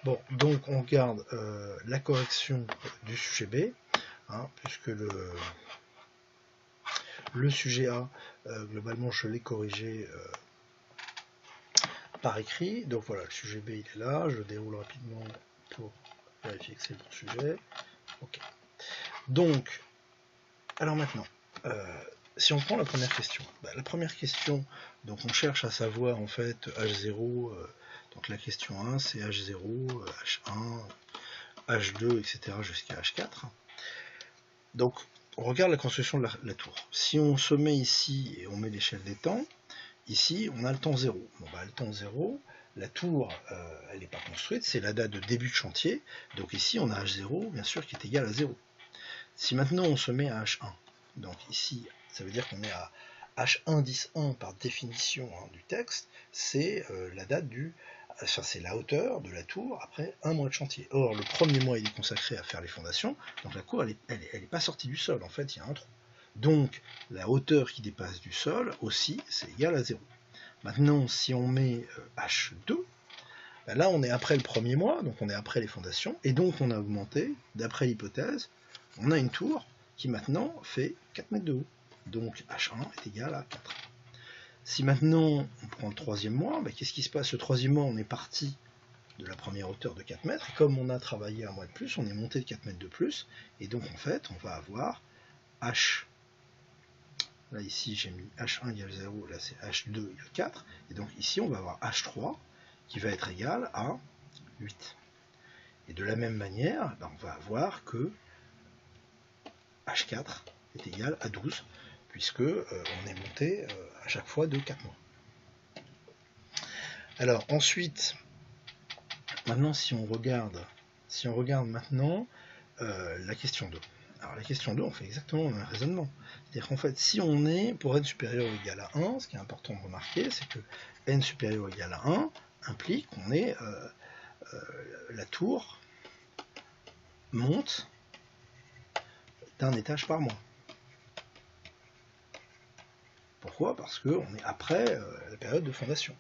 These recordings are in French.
Bon, donc on regarde la correction du sujet B, hein, puisque le sujet A, globalement, je l'ai corrigé par écrit. Donc voilà, le sujet B, il est là. Je déroule rapidement pour vérifier que c'est le bon sujet. Ok. Donc, alors maintenant, si on prend la première question, la première question, donc on cherche à savoir en fait H0, donc la question 1 c'est H0, H1, H2, etc. jusqu'à H4. Donc on regarde la construction de la tour. Si on se met ici et on met l'échelle des temps, ici on a le temps 0. Bon, le temps 0, la tour elle n'est pas construite, c'est la date de début de chantier, donc ici on a H0 bien sûr qui est égal à 0. Si maintenant on se met à H1, donc ici ça veut dire qu'on est à H1 10 1 par définition du texte, c'est la date enfin c'est la hauteur de la tour après un mois de chantier. Or le premier mois il est consacré à faire les fondations, donc la cour elle est pas sortie du sol, en fait il y a un trou. Donc la hauteur qui dépasse du sol aussi c'est égal à 0. Maintenant si on met H2, là on est après le premier mois, donc on est après les fondations, et donc on a augmenté, d'après l'hypothèse, on a une tour qui maintenant fait 4 mètres de haut. Donc H1 est égal à 4. Si maintenant on prend le troisième mois, qu'est-ce qui se passe? Le troisième mois, on est parti de la première hauteur de 4 mètres, et comme on a travaillé un mois de plus, on est monté de 4 mètres de plus, et donc en fait, on va avoir H. Là ici j'ai mis H1 égale 0, là c'est H2 égale 4, et donc ici on va avoir H3 qui va être égal à 8. Et de la même manière, on va avoir que H4 est égal à 12, puisque on est monté à chaque fois de 4 mois. Alors ensuite, maintenant si on regarde maintenant la question 2. Alors la question 2, on fait exactement le même raisonnement. C'est-à-dire qu'en fait, si on est pour n supérieur ou égal à 1, ce qui est important de remarquer, c'est que n supérieur ou égal à 1 implique qu'on est la tour monte d'un étage par mois. Pourquoi? Parce qu'on est après la période de fondation.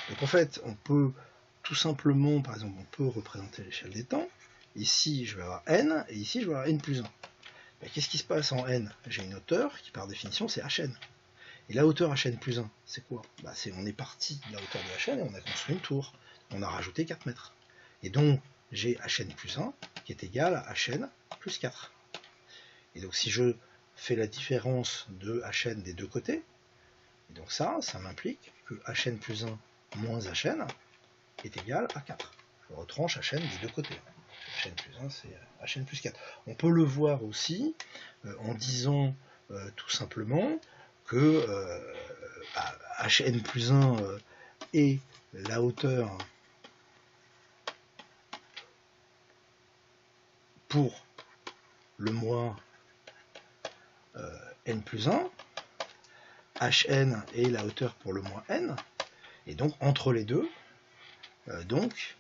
Donc en fait, on peut tout simplement, par exemple, on peut représenter l'échelle des temps. Ici, je vais avoir n, et ici, je vais avoir n plus 1. Qu'est-ce qui se passe en n? J'ai une hauteur qui, par définition, c'est hn. Et la hauteur hn plus 1, c'est quoi? On est parti de la hauteur de hn et on a construit une tour. On a rajouté 4 mètres. Et donc, j'ai hn plus 1 qui est égal à hn plus 4. Et donc, si je fais la différence de hn des deux côtés, et donc ça m'implique que hn plus 1 moins hn est égal à 4. Je retranche hn des deux côtés. hn plus 1, c'est hn plus 4. On peut le voir aussi en disant tout simplement que hn plus 1 est la hauteur pour le mois n plus 1, hn est la hauteur pour le mois n, et donc entre les deux, donc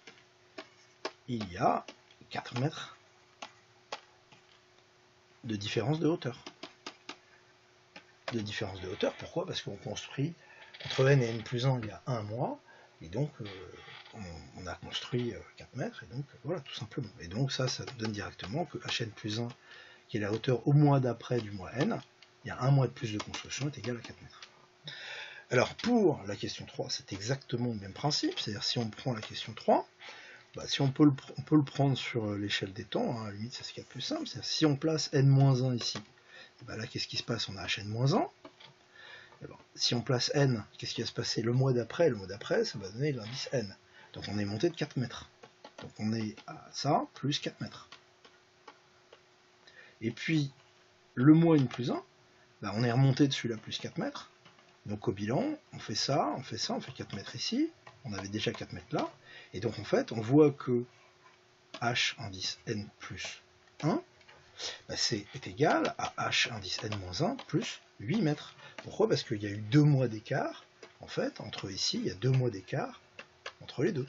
il y a 4 mètres de différence de hauteur. Pourquoi? Parce qu'on construit entre n et n plus 1 il y a un mois, et donc on a construit 4 mètres, et donc voilà, tout simplement. Et donc ça donne directement que hn plus 1, qui est la hauteur au mois d'après du mois n, il y a un mois de plus de construction, est égal à 4 mètres. Alors pour la question 3, c'est exactement le même principe, c'est-à-dire si on prend la question 3, si on peut le prendre sur l'échelle des temps, à la limite c'est ce qu'il y a de plus simple, c'est-à-dire si on place n-1 ici, là qu'est-ce qui se passe? On a hn-1. Si on place n, qu'est-ce qui va se passer? Le mois d'après, ça va donner l'indice n. Donc on est monté de 4 mètres. Donc on est à ça, plus 4 mètres. Et puis, le mois n plus 1, on est remonté dessus là, plus 4 mètres. Donc au bilan, on fait ça, on fait 4 mètres ici. On avait déjà 4 mètres là. Et donc en fait, on voit que h indice n plus 1 est égal à h indice n moins 1 plus 8 mètres. Pourquoi? Parce qu'il y a eu 2 mois d'écart. En fait, entre ici, il y a 2 mois d'écart entre les deux.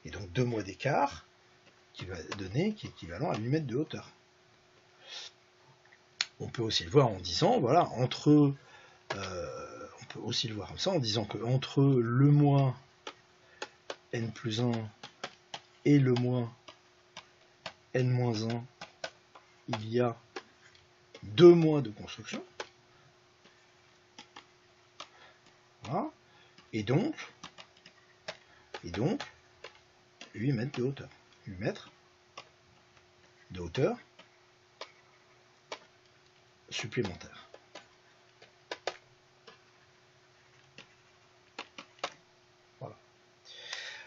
Et donc 2 mois d'écart qui va donner, qui est équivalent à 8 mètres de hauteur. On peut aussi le voir en disant, voilà, on peut aussi le voir comme ça, en disant que entre le mois n plus 1 et le moins n-1, il y a 2 mois de construction. Voilà. Et donc 8 mètres de hauteur. 8 mètres de hauteur supplémentaire. Voilà.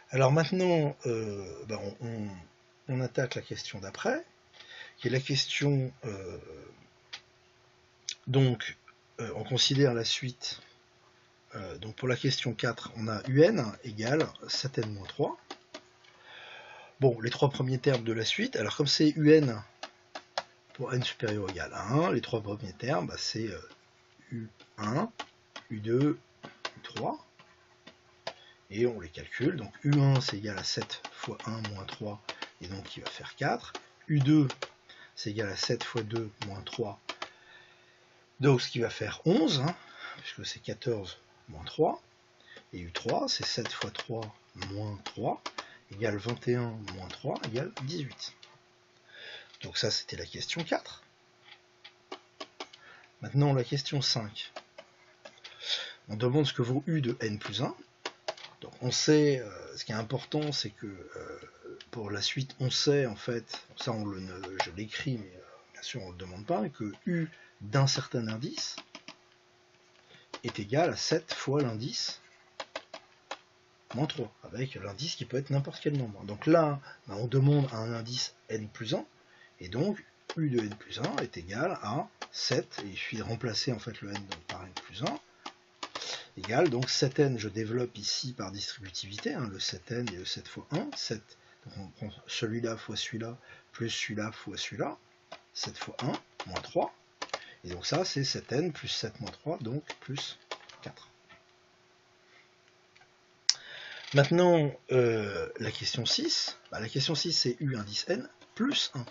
Alors maintenant, on attaque la question d'après, qui est la question, on considère la suite. Donc pour la question 4, on a UN égale 7n-3. Bon, les 3 premiers termes de la suite, alors comme c'est UN pour n supérieur ou égal à 1, les 3 premiers termes, c'est U1, U2, U3, et on les calcule. Donc U1 c'est égal à 7 fois 1 moins 3, et donc il va faire 4. U2 c'est égal à 7 fois 2 moins 3, donc ce qui va faire 11, puisque c'est 14 moins 3, et U3 c'est 7 fois 3 moins 3, égale 21 moins 3, égale 18. Donc ça c'était la question 4. Maintenant la question 5. On demande ce que vaut U de n plus 1. Donc on sait, ce qui est important c'est que pour la suite on sait en fait, ça je l'écris mais bien sûr on ne le demande pas, que U d'un certain indice est égal à 7 fois l'indice moins 3, avec l'indice qui peut être n'importe quel nombre. Donc là, on demande un indice n plus 1, et donc U de n plus 1 est égal à 7, et il suffit de remplacer en fait le n par n plus 1, égale donc 7n, je développe ici par distributivité, le 7n et le 7 fois 1, 7, donc on prend celui-là fois celui-là, plus celui-là fois celui-là, 7 fois 1, moins 3, et donc ça c'est 7n plus 7 moins 3, donc plus 4. Maintenant, la question 6, la question 6 c'est U indice n plus 1.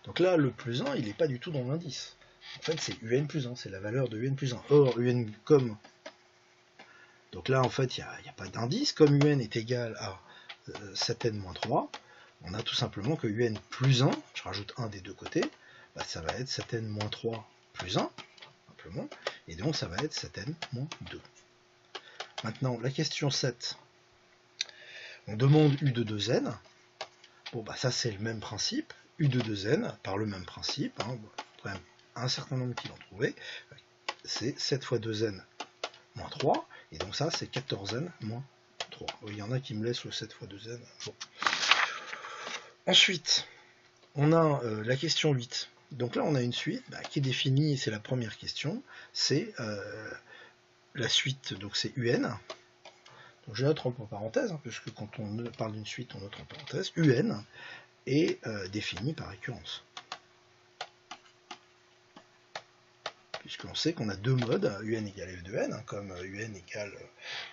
Donc là, le plus 1, il n'est pas du tout dans l'indice. En fait, c'est UN plus 1, c'est la valeur de UN plus 1. Or, UN comme... Donc là, en fait, il n'y a pas d'indice. Comme UN est égal à 7n moins 3, on a tout simplement que UN plus 1, je rajoute 1 des deux côtés, ça va être 7n moins 3 plus 1, simplement, et donc ça va être 7n moins 2. Maintenant, la question 7, on demande U de 2n. Bon, ça c'est le même principe. U de 2n, par le même principe, un certain nombre qui l'ont trouvé, c'est 7 fois 2n moins 3, et donc ça c'est 14n moins 3. Il y en a qui me laissent le 7 fois 2n. Bon. Ensuite, on a la question 8. Donc là on a une suite qui est définie, c'est la première question, c'est la suite, donc c'est UN. Donc je note entre parenthèses, puisque quand on parle d'une suite, on note en parenthèse. UN est définie par récurrence. Puisqu'on sait qu'on a deux modes, UN égale F de n, comme UN égale,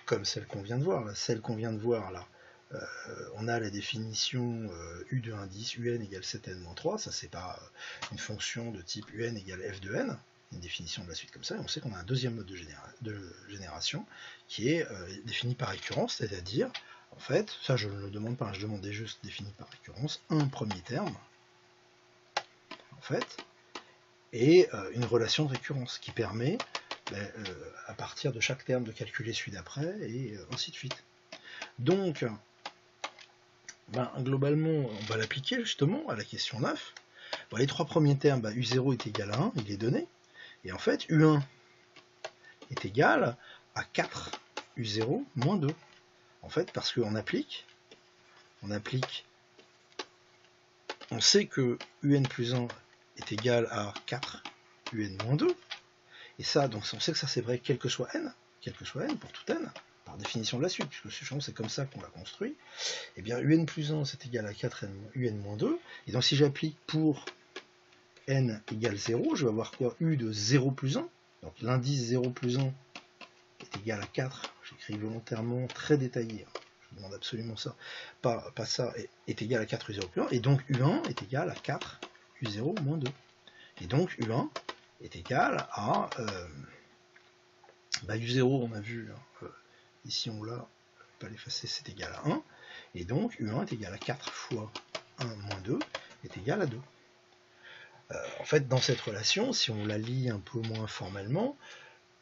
comme celle qu'on vient de voir. Là, celle qu'on vient de voir, là, on a la définition U de indice, UN égale 7n-3, ça c'est pas une fonction de type UN égale F de n, une définition de la suite comme ça, et on sait qu'on a un deuxième mode de génération qui est défini par récurrence, c'est-à-dire, en fait, ça je ne le demande pas, je demandais juste défini par récurrence, un premier terme, en fait, et une relation de récurrence qui permet, à partir de chaque terme, de calculer celui d'après, et ainsi de suite. Donc, globalement, on va l'appliquer justement à la question 9. Les trois premiers termes, U0 est égal à 1, il est donné, et en fait, U1 est égal à 4 U0 moins 2. En fait, parce qu'on applique, on sait que UN plus 1 est égal à 4 UN moins 2, et ça, donc on sait que ça c'est vrai quel que soit n pour tout n, par définition de la suite, puisque c'est comme ça qu'on l'a construit, et bien UN plus 1 c'est égal à 4 UN moins 2, et donc si j'applique pour n égale 0, je vais avoir quoi? U de 0 plus 1, donc l'indice 0 plus 1 est égal à 4, j'écris volontairement très détaillé, je demande absolument ça, pas ça, est égal à 4 U0 plus 1, et donc U1 est égal à 4 U0 moins 2. Et donc U1 est égal à U0, on a vu, ici on l'a, pas l'effacer, c'est égal à 1, Et donc U1 est égal à 4 fois 1 moins 2 est égal à 2. En fait, dans cette relation, si on la lit un peu moins formellement,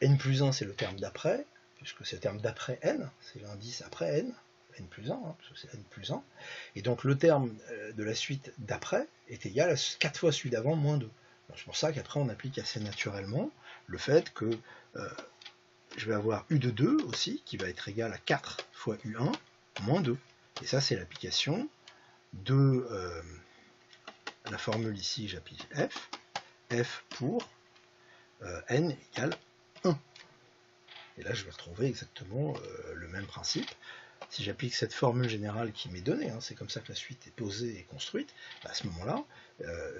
n plus 1 c'est le terme d'après, puisque c'est le terme d'après n, c'est l'indice après n plus 1, hein, parce que c'est n plus 1, et donc le terme de la suite d'après est égal à 4 fois celui d'avant moins 2. C'est pour ça qu'après on applique assez naturellement le fait que je vais avoir U de 2 aussi, qui va être égal à 4 fois U1 moins 2. Et ça c'est l'application de la formule ici, j'applique F pour n égale 1. Et là je vais retrouver exactement le même principe. Si j'applique cette formule générale qui m'est donnée, hein, c'est comme ça que la suite est posée et construite, à ce moment-là,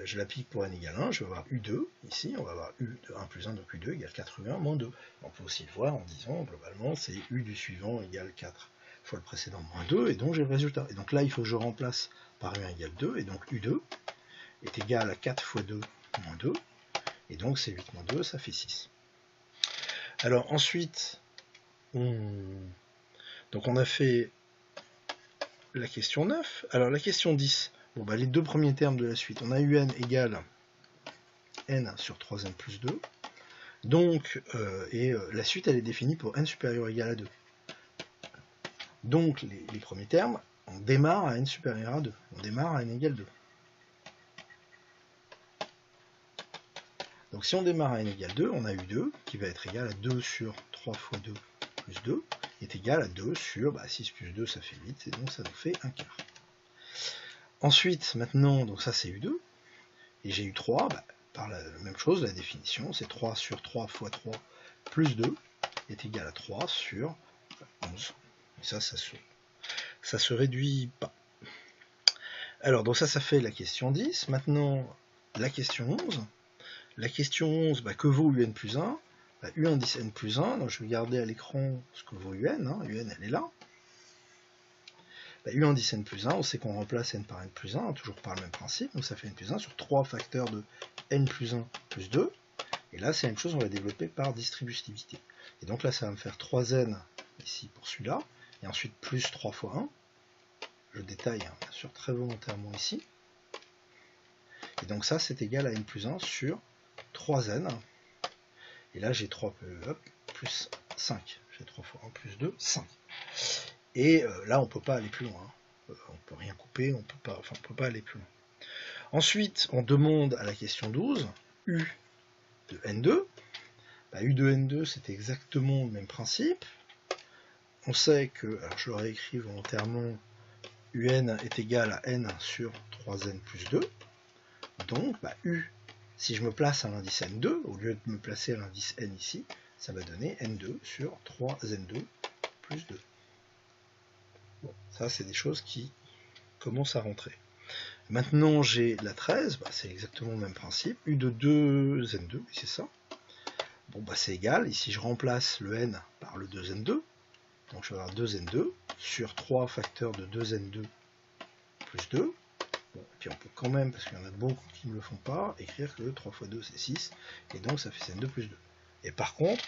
je l'applique pour n égale 1, je vais avoir U2, ici, on va avoir U de 1 plus 1, donc U2 égale 4U1 moins 2. On peut aussi le voir en disant, globalement, c'est U du suivant égale 4 fois le précédent moins 2, et donc j'ai le résultat. Et donc là, il faut que je remplace par U1 égale 2, et donc U2 est égal à 4 fois 2 moins 2, et donc c'est 8 moins 2, ça fait 6. Alors ensuite, donc on a fait la question 9. Alors la question 10, bon, bah, les deux premiers termes de la suite, on a UN égale n sur 3n plus 2. Donc, la suite elle est définie pour n supérieur ou égal à 2. Donc les premiers termes, on démarre à n supérieur à 2. On démarre à n égale 2. Donc si on démarre à n égale 2, on a U2 qui va être égal à 2 sur 3 fois 2 plus 2 est égal à 2 sur 6 plus 2, ça fait 8, et donc ça nous fait 1 quart. Ensuite, maintenant, donc ça c'est U2, et j'ai U3, par la même chose, la définition, c'est 3 sur 3 fois 3 plus 2 est égal à 3 sur 11. Et ça se réduit pas. Alors, donc ça fait la question 10. Maintenant, la question 11. La question 11, que vaut UN plus 1 U indice N plus 1, donc je vais garder à l'écran ce que vaut UN, hein, UN elle est là. U indice N plus 1, on sait qu'on remplace N par N plus 1, toujours par le même principe, donc ça fait N plus 1 sur 3 facteurs de N plus 1 plus 2, et là c'est la même chose, on va développer par distributivité. Et donc là ça va me faire 3N ici pour celui-là, et ensuite plus 3 fois 1, je détaille hein, bien sûr très volontairement ici, et donc ça c'est égal à N plus 1 sur 3N, et là j'ai 3 plus 5, j'ai 3 fois 1 plus 2, 5. Et là on ne peut pas aller plus loin, on ne peut rien couper, on ne peut pas aller plus loin. Ensuite on demande à la question 12, U de N2, U de N2 c'est exactement le même principe, on sait que, alors je le réécris volontairement, UN est égal à N sur 3N plus 2, donc U, si je me place à l'indice N2, au lieu de me placer à l'indice N ici, ça va donner N2 sur 3N2 plus 2. Bon, ça c'est des choses qui commencent à rentrer. Maintenant j'ai la 13, c'est exactement le même principe, U de 2N2, c'est ça. Bon c'est égal, ici je remplace le N par le 2N2, donc je vais avoir 2N2 sur 3 facteurs de 2N2 plus 2. Bon, et puis on peut quand même, parce qu'il y en a beaucoup qui ne le font pas, écrire que 3 fois 2 c'est 6, et donc ça fait N2 plus 2. Et par contre,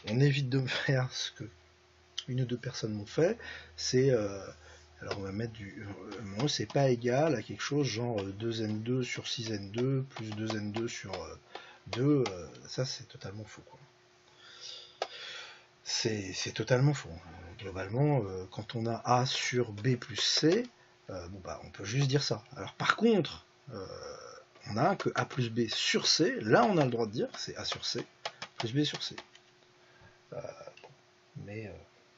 on évite de faire ce que une ou deux personnes m'ont fait, c'est, alors on va mettre c'est pas égal à quelque chose genre 2N2 sur 6N2 plus 2N2 sur 2, ça c'est totalement faux, quoi. C'est totalement faux. Globalement, quand on a A sur B plus C, on peut juste dire ça. Alors par contre, on a que A plus B sur C, là on a le droit de dire que c'est A sur C plus B sur C. Mais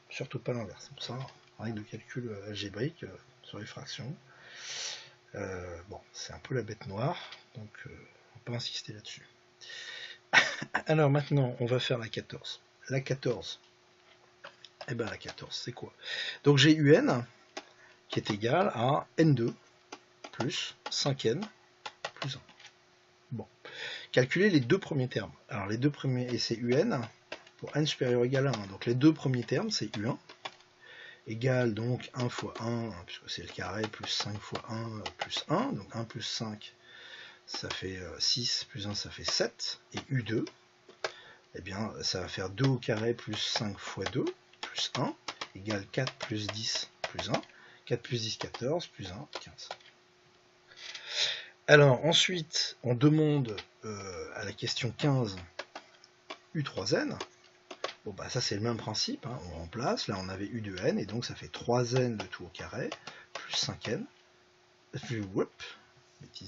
surtout pas l'inverse. C'est pour ça, règle de calcul algébrique sur les fractions. C'est un peu la bête noire, donc on ne va pas insister là-dessus. Alors maintenant, on va faire la 14. La 14, la 14, c'est quoi? Donc j'ai UN qui est égal à N2 plus 5N plus 1. Bon. Calculer les deux premiers termes. Alors les deux premiers, et c'est UN pour n supérieur ou égal à 1. Donc les deux premiers termes, c'est U1 égale donc 1 fois 1, puisque c'est le carré, plus 5 fois 1 plus 1. Donc 1 plus 5, ça fait 6, plus 1, ça fait 7. Et U2, ça va faire 2 au carré plus 5 fois 2, plus 1, égale 4 plus 10 plus 1. 4 plus 10, 14, plus 1, 15. Alors ensuite, on demande à la question 15 U3n. Bon bah ça c'est le même principe, hein. On remplace, là on avait U de n, et donc ça fait 3n de tout au carré, plus 5n, plus,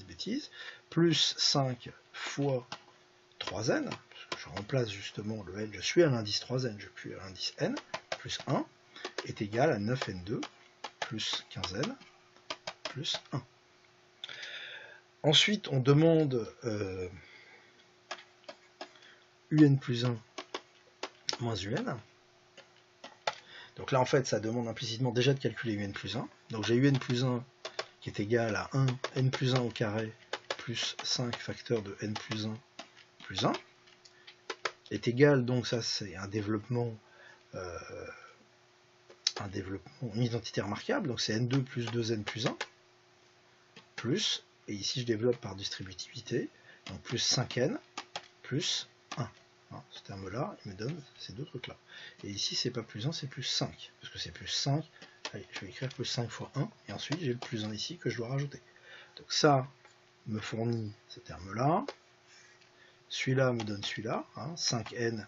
bêtise, plus 5 fois 3n, parce que je remplace justement le n, je suis à l'indice 3n, je suis à l'indice n, plus 1, est égal à 9n2, plus 15n, plus 1. Ensuite, on demande un plus 1 moins un. Donc là, en fait, ça demande implicitement déjà de calculer un plus 1. Donc j'ai un plus 1 qui est égal à 1, n plus 1 au carré, plus 5 facteur de n plus 1, plus 1, est égal, donc ça c'est un développement identitaire remarquable, donc c'est n2 plus 2n plus 1, plus, et ici je développe par distributivité, donc plus 5n, plus 1. Hein, ce terme-là, il me donne ces deux trucs-là. Et ici, c'est pas plus 1, c'est plus 5. Parce que c'est plus 5. Allez, je vais écrire plus 5 fois 1. Et ensuite, j'ai le plus 1 ici que je dois rajouter. Donc ça me fournit ce terme-là. Celui-là me donne celui-là. Hein, 5n.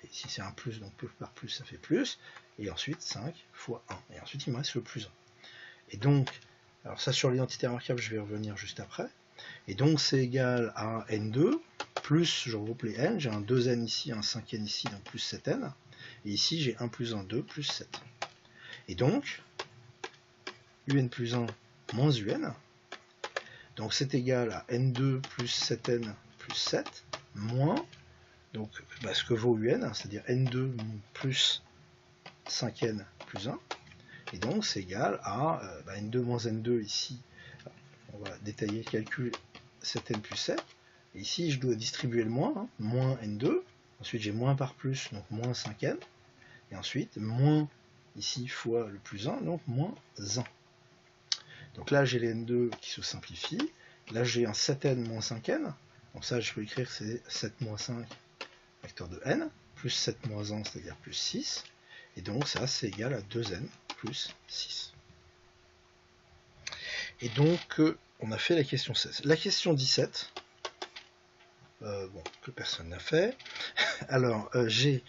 Et ici, c'est un plus, donc plus par plus, ça fait plus. Et ensuite, 5 fois 1. Et ensuite, il me reste le plus 1. Et donc, alors ça, sur l'identité remarquable, je vais revenir juste après. Et donc, c'est égal à n2. Plus, je regroupe les n, j'ai un 2n ici, un 5n ici, donc plus 7n. Et ici, j'ai 1 plus 1, 2, plus 7. Et donc, un plus 1 moins un. Donc, c'est égal à n2 plus 7n plus 7, moins, donc, ce que vaut un, c'est-à-dire n2 plus 5n plus 1. Et donc, c'est égal à n2 moins n2 ici. On va détailler le calcul 7n plus 7. Et ici, je dois distribuer le moins, hein, moins n2. Ensuite, j'ai moins par plus, donc moins 5n. Et ensuite, moins ici fois le plus 1, donc moins 1. Donc là, j'ai les n2 qui se simplifient. Là, j'ai un 7n moins 5n. Donc ça, je peux écrire que c'est 7 moins 5 facteur de n, plus 7 moins 1, c'est-à-dire plus 6. Et donc ça, c'est égal à 2n plus 6. Et donc, on a fait la question 16. La question 17... que personne n'a fait. Alors, j'ai...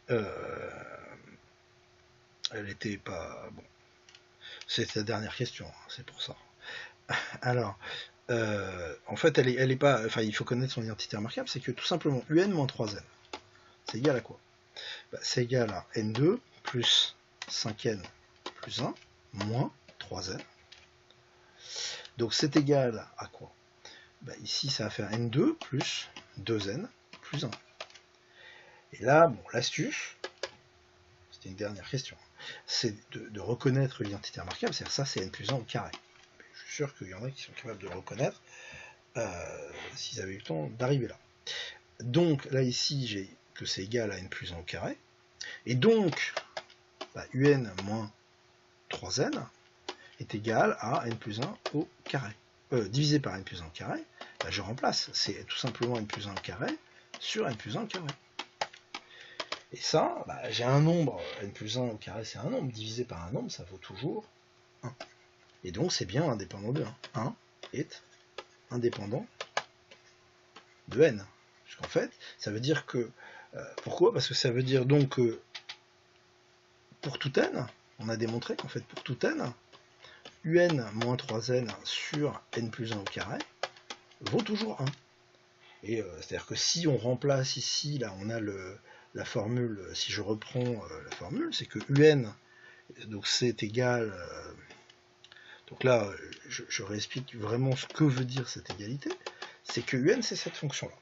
elle était pas... Bon. C'est la dernière question, hein, c'est pour ça. Alors, en fait, elle est pas... Enfin, il faut connaître son identité remarquable, c'est que tout simplement, un moins 3n, c'est égal à quoi? C'est égal à n2 plus 5n plus 1 moins 3n. Donc, c'est égal à quoi? Ici, ça va faire n2 plus 2n plus 1. Et là, bon, l'astuce, c'était une dernière question, c'est de reconnaître l'identité remarquable, c'est-à-dire ça, c'est n plus 1 au carré. Je suis sûr qu'il y en a qui sont capables de le reconnaître s'ils avaient eu le temps d'arriver là. Donc, là, ici, j'ai que c'est égal à n plus 1 au carré. Et donc, un moins 3n est égal à n plus 1 au carré. Divisé par n plus 1 au carré, je remplace. C'est tout simplement n plus 1 au carré sur n plus 1 au carré. Et ça, j'ai un nombre, n plus 1 au carré, c'est un nombre. Divisé par un nombre, ça vaut toujours 1. Et donc, c'est bien indépendant de 1. 1 est indépendant de n. Puisqu'en fait, ça veut dire que... pourquoi? Parce que ça veut dire donc que pour tout n, on a démontré qu'en fait, pour tout n, un moins 3n sur n plus 1 au carré vaut toujours 1. Et c'est-à-dire que si on remplace ici, là, on a la formule, si je reprends la formule, c'est que un, donc c'est égal... donc là, je réexplique vraiment ce que veut dire cette égalité, c'est que un, c'est cette fonction-là.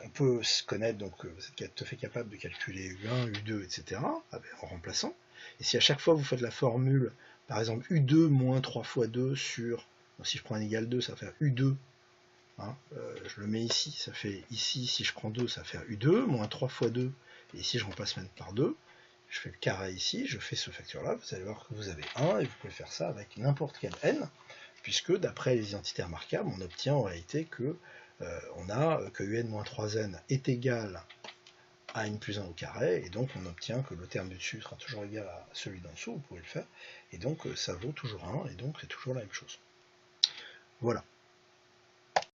On peut se connaître, donc vous êtes tout à fait capable de calculer U1, U2, etc. en remplaçant. Et si à chaque fois vous faites la formule, par exemple U2 moins 3 fois 2 sur, donc si je prends un égal 2, ça va faire U2, hein, je le mets ici, ça fait ici, si je prends 2, ça va faire U2, moins 3 fois 2, et ici je remplace même par 2, je fais le carré ici, je fais ce facteur-là, vous allez voir que vous avez 1, et vous pouvez faire ça avec n'importe quel n, puisque d'après les identités remarquables, on obtient en réalité que on a que un moins 3n est égal à n plus 1 au carré, et donc on obtient que le terme du dessus sera toujours égal à celui d'en dessous, vous pouvez le faire, et donc ça vaut toujours 1, et donc c'est toujours la même chose. Voilà.